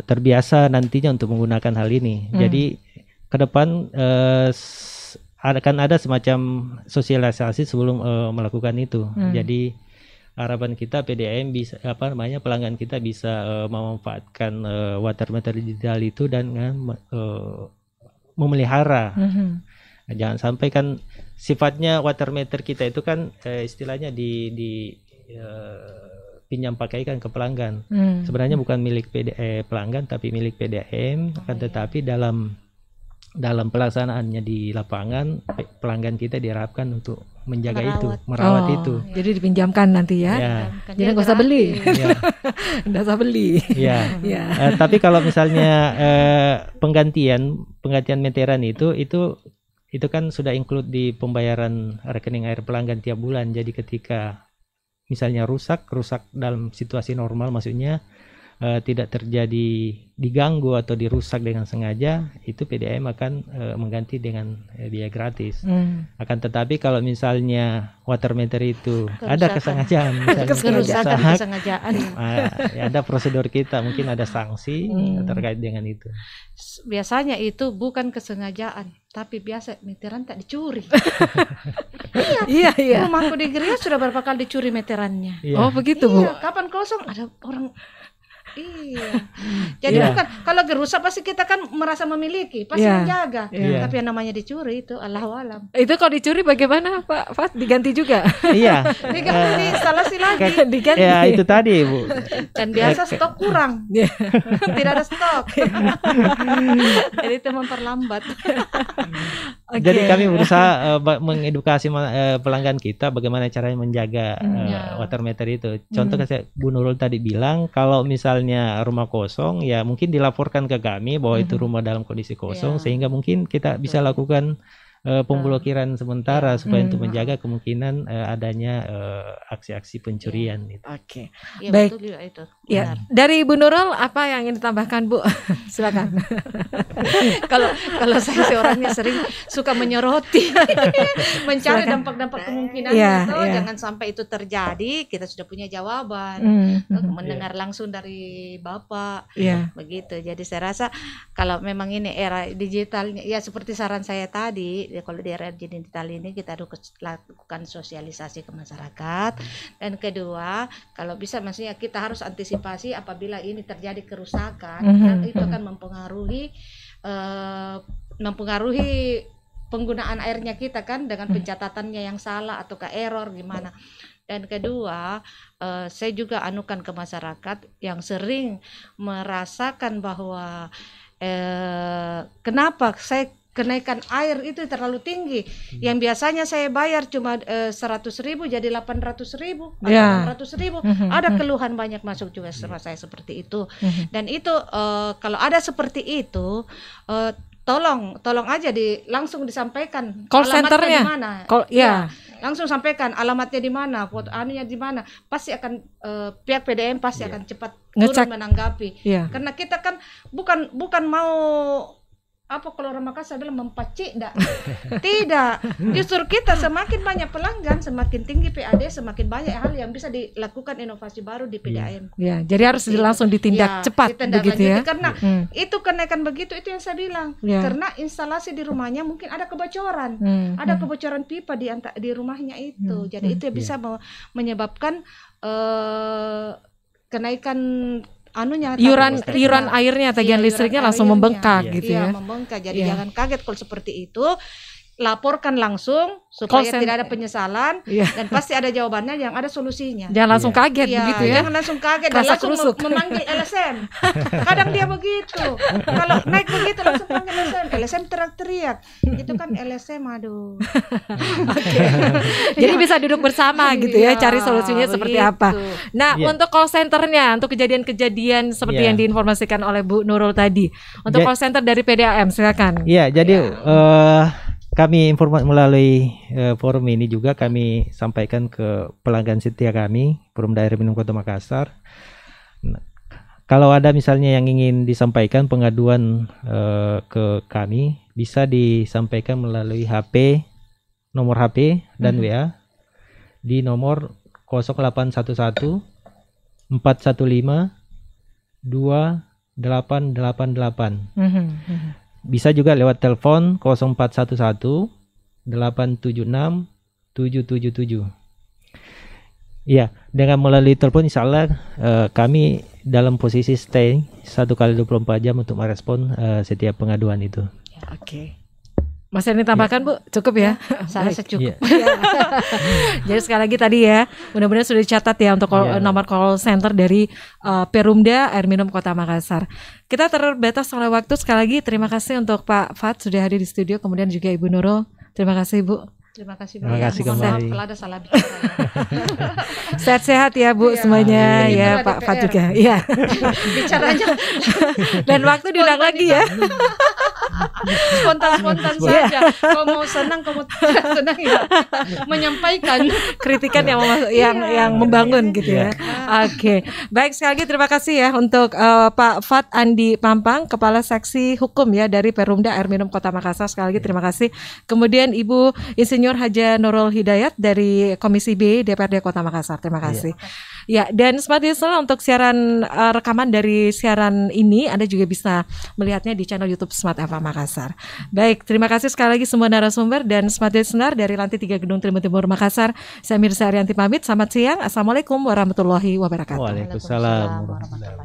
terbiasa nantinya untuk menggunakan hal ini. Jadi ke depan akan ada semacam sosialisasi sebelum melakukan itu. Jadi harapan kita PDAM bisa pelanggan kita bisa memanfaatkan water meter digital itu dan memelihara. Jangan sampai kan sifatnya water meter kita itu kan istilahnya pinjam pakaikan ke pelanggan. Sebenarnya bukan milik pelanggan tapi milik PDAM, tetapi dalam pelaksanaannya di lapangan pelanggan kita diharapkan untuk menjaga merawat itu. Jadi dipinjamkan nanti ya. Jadi nggak usah beli. Nggak usah beli. Tapi kalau misalnya penggantian meteran itu kan sudah include di pembayaran rekening air pelanggan tiap bulan. Jadi ketika misalnya rusak dalam situasi normal, maksudnya tidak terjadi diganggu atau dirusak dengan sengaja, itu PDAM akan mengganti dengan biaya gratis. Akan tetapi kalau misalnya water meter itu ada kesengajaan, kesengajaan, ada prosedur kita, mungkin ada sanksi terkait dengan itu. Biasanya itu bukan kesengajaan, tapi biasa meteran tak dicuri. Iya. Rumahku di Geria sudah berapa kali dicuri meterannya. Oh begitu Bu. Kapan kosong ada orang. Jadi bukan kalau gerusak pasti kita kan merasa memiliki, pasti menjaga. Tapi yang namanya dicuri itu Allahu alam. Itu kalau dicuri bagaimana Pak Fat? Diganti juga? Diganti instalasi lagi. Diganti. Ya itu tadi Bu. Dan biasa stok kurang. Tidak ada stok. Jadi itu memperlambat. Jadi kami berusaha mengedukasi pelanggan kita bagaimana caranya menjaga water meter itu. Contoh kayak Bu Nurul tadi bilang, kalau misalnya rumah kosong, ya mungkin dilaporkan ke kami bahwa itu rumah dalam kondisi kosong, sehingga mungkin kita bisa lakukan pemblokiran sementara supaya untuk menjaga kemungkinan adanya aksi-aksi pencurian. Oke. Baik. Betul juga itu. Ya. Dari Bu Nurul apa yang ingin ditambahkan Bu? Silakan. Kalau saya seorangnya sering suka menyoroti, mencari dampak-dampak kemungkinan itu, jangan sampai itu terjadi. Kita sudah punya jawaban, mendengar langsung dari Bapak, begitu. Jadi saya rasa kalau memang ini era digitalnya, ya seperti saran saya tadi. Kalau di era digital ini kita lakukan sosialisasi ke masyarakat, dan kedua kalau bisa maksudnya kita harus antisipasi apabila ini terjadi kerusakan, itu akan mempengaruhi penggunaan airnya kita kan dengan pencatatannya yang salah atau ke error gimana. Dan kedua, saya juga anukan ke masyarakat yang sering merasakan bahwa kenapa saya kenaikan air itu terlalu tinggi. Yang biasanya saya bayar cuma 100.000 jadi 800.000, 800.000. Ada keluhan banyak masuk juga sama saya seperti itu. Dan itu kalau ada seperti itu, tolong aja langsung disampaikan call alamatnya centernya di mana. Langsung sampaikan alamatnya di mana, foto anunya di mana. Pasti akan pihak PDAM pasti akan cepat turun menanggapi. Karena kita kan bukan mau kalau orang Makassar bilang mempacik tidak, justru kita semakin banyak pelanggan, semakin tinggi PAD, semakin banyak hal yang bisa dilakukan inovasi baru di PDAM. Jadi harus langsung ditindak cepat begitu ya. Karena itu kenaikan begitu, itu yang saya bilang. Karena instalasi di rumahnya mungkin ada kebocoran, ada kebocoran pipa di rumahnya itu. Jadi itu bisa menyebabkan kenaikan iuran airnya, tagihan listriknya langsung membengkak gitu ya. Membengkak. Jadi jangan kaget kalau seperti itu. Laporkan langsung supaya tidak ada penyesalan, dan pasti ada jawabannya, yang ada solusinya. Jangan langsung kaget begitu ya. Jangan langsung kaget dan langsung memanggil LSM. Kadang dia begitu. Kalau naik begitu langsung panggil LSM. LSM teriak-teriak. Itu kan LSM, aduh. Jadi bisa duduk bersama gitu ya, cari solusinya seperti apa. Nah, untuk call centernya, untuk kejadian-kejadian seperti yang diinformasikan oleh Bu Nurul tadi, untuk call center dari PDAM, silakan. Iya, jadi kami informasi melalui forum ini juga kami sampaikan ke pelanggan setia kami, Forum Daerah Minum Kota Makassar. Nah, kalau ada misalnya yang ingin disampaikan pengaduan ke kami, bisa disampaikan melalui HP, nomor HP dan WA. di nomor 0811 415 2888. Bisa juga lewat telepon 0411 876 777. Iya, dengan melalui telepon insya Allah kami dalam posisi stay 1x24 jam untuk merespon setiap pengaduan itu. Oke. Mas Erni tambahkan Bu, cukup ya? Saya secukup. Jadi sekali lagi tadi ya, mudah-mudahan sudah dicatat ya untuk nomor call center dari Perumda Air Minum Kota Makassar. Kita terbatas oleh waktu, sekali lagi terima kasih untuk Pak Fat sudah hadir di studio, kemudian juga Ibu Nurul. Terima kasih Bu. Terima kasih Terima kasih kembali. Kalau ada salah bicara. Sehat-sehat ya Bu semuanya ya Pak Fat juga. Iya. Bicaranya. Dan waktu diulang lagi ya. Spontan saja. Kalau mau senang, kalau mau senang ya menyampaikan kritikan yang membangun gitu ya. Oke. Baik, sekali lagi terima kasih ya untuk Pak Fat Andi Pampang, Kepala Seksi Hukum ya dari Perumda Air Minum Kota Makassar. Sekali lagi terima kasih. Kemudian Ibu Insinyur Haja Nurul Hidayat dari Komisi B DPRD Kota Makassar. Terima kasih. Ya, dan Smart Listener untuk siaran rekaman dari siaran ini Anda juga bisa melihatnya di channel YouTube Smart FM Makassar. Baik, terima kasih sekali lagi semua narasumber dan Smart Listener dari lantai 3 Gedung Tribun Timur Makassar. Saya Mirza Arianti pamit. Selamat siang. Assalamualaikum warahmatullahi wabarakatuh. Waalaikumsalam warahmatullahi wabarakatuh.